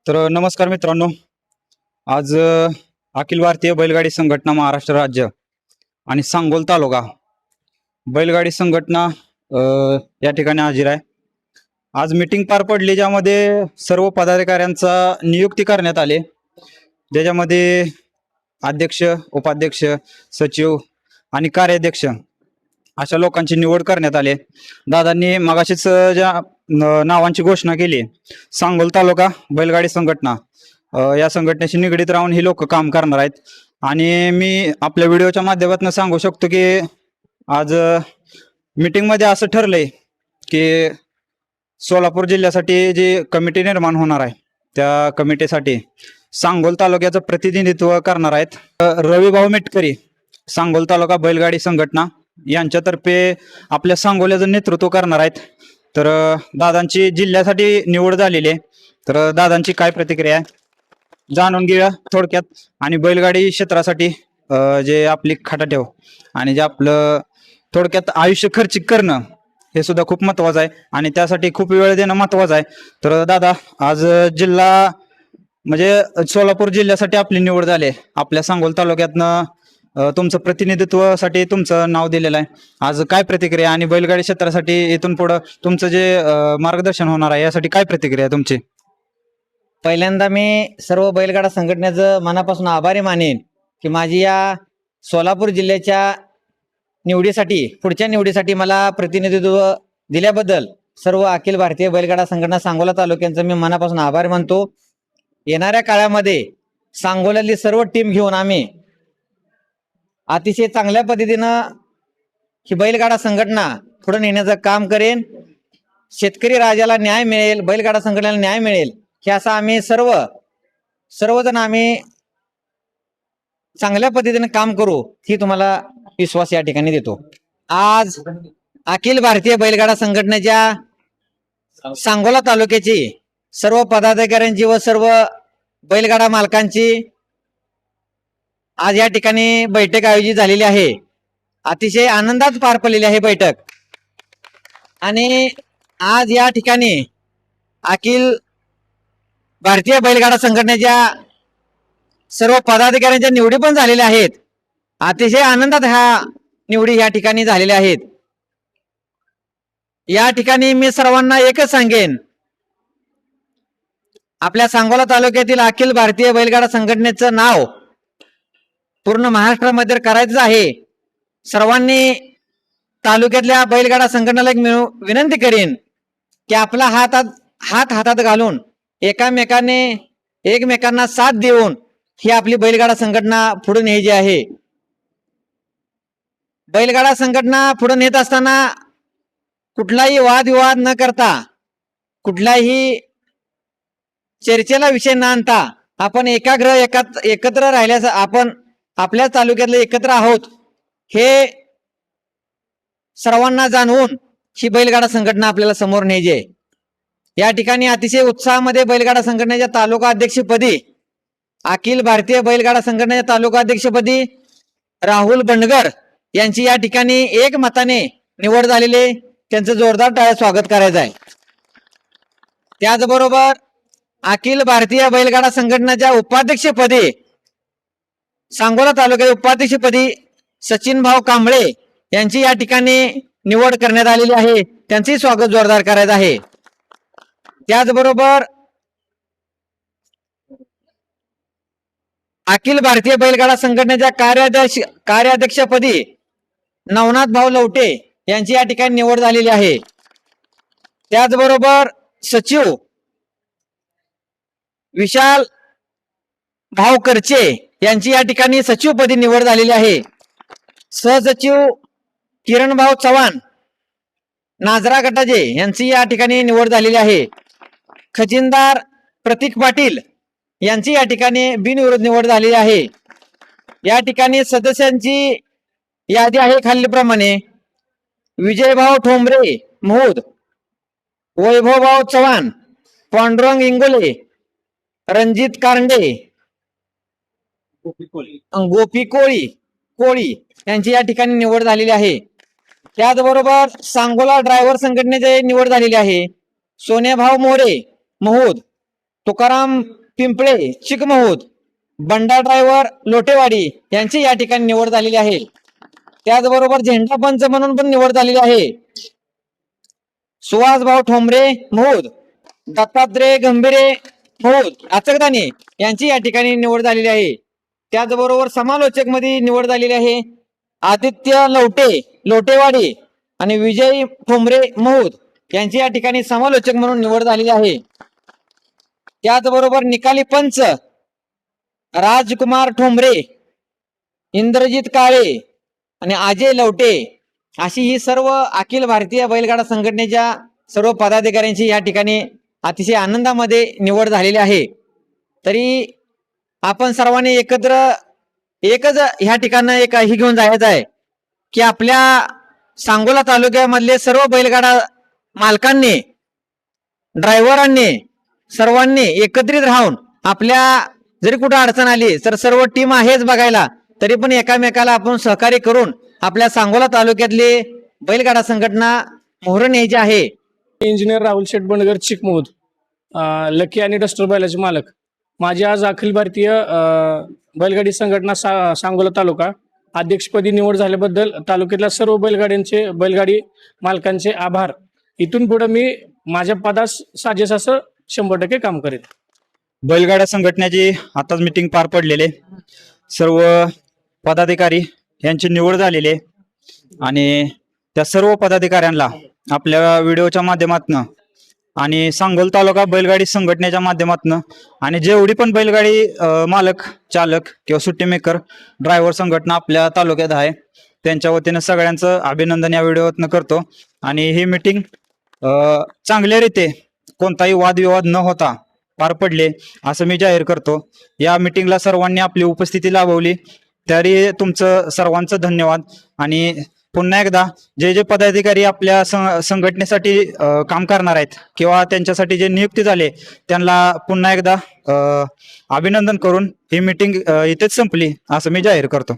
तर नमस्कार मित्रांनो. आज अखिल भारतीय बैलगाडी संघटना महाराष्ट्र राज्य आणि सांगोल तालुका बैलगाडी संघटना या ठिकाणी हजर आहे. आज मीटिंग पार पडली ज्यामध्ये सर्व पदाधिकाऱ्यांचा नियुक्ती करण्यात आली. ज्याच्यामध्ये अध्यक्ष, उपाध्यक्ष, सचिव आणि कार्याध्यक्ष अशा लोकांची निवड करण्यात आली. दादांनी मगाशीच ज्या नावांची घोषणा केली, सांगोल तालुका बैलगाडी संघटना या संघटनेशी निगडीत राहून ही लोक काम करणार आहेत. आणि मी आपल्या व्हिडिओच्या माध्यमातून सांगू शकतो की आज मीटिंगमध्ये असं ठरलंय की सोलापूर जिल्ह्यासाठी जी कमिटी निर्माण होणार आहे त्या कमिटीसाठी सांगोल तालुक्याचं प्रतिनिधित्व करणार आहेत रविभाऊ मेटकरी, सांगोल तालुका बैलगाडी संघटना यांच्यातर्फे आपल्या सांगोल्याचं नेतृत्व करणार आहेत. तर दादांची जिल्ह्यासाठी निवड झालेली आहे. तर दादांची काय प्रतिक्रिया आहे जाणून घेऊया थोडक्यात. आणि बैलगाडी क्षेत्रासाठी जे आपली खाटाठेव आणि जे आपलं थोडक्यात आयुष्य खर्चिक करणं हे सुद्धा खूप महत्वाचं आहे आणि त्यासाठी खूप वेळ देणं महत्वाचं आहे. तर दादा, आज जिल्हा म्हणजे सोलापूर जिल्ह्यासाठी आपली निवड झाली आहे. आपल्या सांगोल तालुक्यातनं तुमचं प्रतिनिधित्वासाठी तुमचं नाव दिलेलं आहे. आज काय प्रतिक्रिया आणि बैलगाडी क्षेत्रासाठी इथून पुढं तुमचं जे मार्गदर्शन होणार आहे यासाठी काय प्रतिक्रिया आहे तुमची? पहिल्यांदा मी सर्व बैलगाडा संघटनेचं मनापासून आभारी मानेन की माझी या सोलापूर जिल्ह्याच्या निवडीसाठी, पुढच्या निवडीसाठी मला प्रतिनिधित्व दिल्याबद्दल सर्व अखिल भारतीय बैलगाडा संघटना सांगोला तालुक्यांचं मी मनापासून आभार मानतो. येणाऱ्या काळामध्ये सांगोल्यातली सर्व टीम घेऊन आम्ही अतिशय चांगल्या पद्धतीनं ही बैलगाडा संघटना पुढे नेण्याचं काम करेन. शेतकरी राजाला न्याय मिळेल, बैलगाडा संघटनेला न्याय मिळेल हे असं आम्ही सर्वजण आम्ही चांगल्या पद्धतीने काम करू ही तुम्हाला विश्वास या ठिकाणी देतो. आज अखिल भारतीय बैलगाडा संघटनेच्या सांगोला तालुक्याची सर्व पदाधिकाऱ्यांची व सर्व बैलगाडा मालकांची आज या ठिकाणी बैठक आयोजित झालेली आहे. अतिशय आनंदात पार पडलेली आहे बैठक. आणि आज या ठिकाणी अखिल भारतीय बैलगाडा संघटनेच्या सर्व पदाधिकाऱ्यांच्या निवडी पण झालेल्या आहेत. अतिशय आनंदात ह्या निवडी या ठिकाणी झालेल्या आहेत. या ठिकाणी मी सर्वांना एकच सांगेन, आपल्या सांगोला तालुक्यातील अखिल भारतीय बैलगाडा संघटनेचं नाव पूर्ण महाराष्ट्रामध्ये करायचं आहे. सर्वांनी तालुक्यातल्या बैलगाडा संघटनेला एक विनंती करेन की आपला हात हातात घालून एकमेकांना साथ देऊन ही आपली बैलगाडा संघटना पुढे न्यायची आहे. बैलगाडा संघटना पुढे नेत असताना कुठलाही वादविवाद न करता, कुठलाही चर्चेला विषय न आणता आपण एकत्र राहिल्यास आपण आपल्या तालुक्यातले एकत्र आहोत हे सर्वांना जाणवून ही बैलगाडा संघटना आपल्याला समोर न्यायची आहे. या ठिकाणी अतिशय उत्साहामध्ये बैलगाडा संघटनेच्या तालुका अध्यक्षपदी, अखिल भारतीय बैलगाडा संघटनेच्या तालुका अध्यक्षपदी राहुल बंडगर यांची या ठिकाणी एक मताने निवड झालेले, त्यांचं जोरदार टाळ्या स्वागत करायचं आहे. त्याचबरोबर अखिल भारतीय बैलगाडा संघटनेच्या उपाध्यक्षपदी, सांगोला तालुक्याच्या उपाध्यक्षपदी सचिन भाऊ कांबळे यांची या ठिकाणी निवड करण्यात आलेली आहे. त्यांचंही स्वागत जोरदार करायचं आहे. त्याचबरोबर अखिल भारतीय बैलगाडा संघटनेच्या कार्याध्यक्षपदी नवनाथ भाऊ लवटे यांची या ठिकाणी निवड झालेली आहे. त्याचबरोबर सचिव विशाल भाऊ करचे यांची या ठिकाणी सचिवपदी निवड झालेली आहे. सहसचिव किरण भाऊ चव्हाण नाजरा गटाजे यांची या ठिकाणी निवड झालेली आहे. खजिनदार प्रतीक पाटील यांची या ठिकाणी बिनविरोध निवड झालेली आहे. या ठिकाणी सदस्यांची यादी आहे खालीलप्रमाणे: विजयभाऊ ठोंबरे महूद, वैभवभाऊ चव्हाण, पांडुरंग इंगोले, रणजित कारंडे, गोपी कोळी यांची या ठिकाणी निवड झालेली आहे. त्याचबरोबर सांगोला ड्रायव्हर संघटनेची निवड झालेली आहे. सोनेभाऊ मोरे महूद, तुकाराम पिंपळे चिकमहूद, बंडा ड्रायव्हर लोटेवाडी यांची या ठिकाणी निवड झालेली आहे. त्याचबरोबर झेंडा पंच म्हणून पण निवड झालेली आहे. सुहासभाऊ ठोंबरे महूद, दत्तात्रय गंभीरे महूद अचकदानी यांची या ठिकाणी निवड झालेली आहे. त्याचबरोबर समालोचक मध्ये निवड झालेली आहे आदित्य लवटे लोटेवाडी आणि विजय ठोंबरे महूद यांची या ठिकाणी समालोचक म्हणून निवड झालेली आहे. त्याचबरोबर निकाली पंच राजकुमार ठोंबरे, इंद्रजित काळे आणि अजय लवटे अशी ही सर्व अखिल भारतीय बैलगाडा संघटनेच्या सर्व पदाधिकाऱ्यांची या ठिकाणी अतिशय आनंदामध्ये निवड झालेली आहे. तरी आपण सर्वांनी एकत्र एकच ह्या ठिकाणं एक ही घेऊन जायचं आहे की आपल्या सांगोला तालुक्यामधले सर्व बैलगाडा मालकांनी, ड्रायव्हरांनी सर्वांनी एकत्रित राहून आपल्या जरी कुठं अडचण आली तर सर्व टीम आहेच बघायला, तरी पण एकामेकाला आपण सहकार्य करून आपल्या सांगोला तालुक्यातले बैलगाडा संघटना मोहर न्यायची आहे. इंजिनियर राहुल शेठ बंडगर चिकमोद, लकी आणि डस्टर बैलाचे मालक. माझी आज अखिल भारतीय बैलगाडी संघटना सांगोला तालुका अध्यक्षपदी निवड झाल्याबद्दल तालुक्यातल्या सर्व बैलगाडी मालकांचे आभार. इथून पुढे मी माझ्या पदास साजेस असं 100% काम करेन. बैलगाड्या संघटनेची आताच मीटिंग पार पडलेले, सर्व पदाधिकारी यांची निवड झालेली आहे आणि त्या सर्व पदाधिकाऱ्यांना आपल्या व्हिडिओच्या माध्यमातून आणि सांगोल तालुका बैलगाडी संघटनेच्या माध्यमातून आणि जेवढी पण बैलगाडी मालक, चालक किंवा सुट्टी मेकर, ड्रायव्हर संघटना आपल्या तालुक्यात आहे त्यांच्या वतीनं सगळ्यांचं अभिनंदन या व्हिडिओतनं करतो. आणि ही मीटिंग चांगल्या रीते कोणताही वादविवाद न होता पार पडले असं मी जाहीर करतो. या मीटिंगला सर्वांनी आपली उपस्थिती लाभवली तरी तुमचं सर्वांचं धन्यवाद. आणि पुन्हा एकदा जे जे पदाधिकारी आपल्या संघटनेसाठी काम करणार आहेत किंवा त्यांच्यासाठी जे नियुक्ती झाले त्यांना पुन्हा एकदा अभिनंदन करून ही मीटिंग इथेच संपली असं मी जाहीर करतो.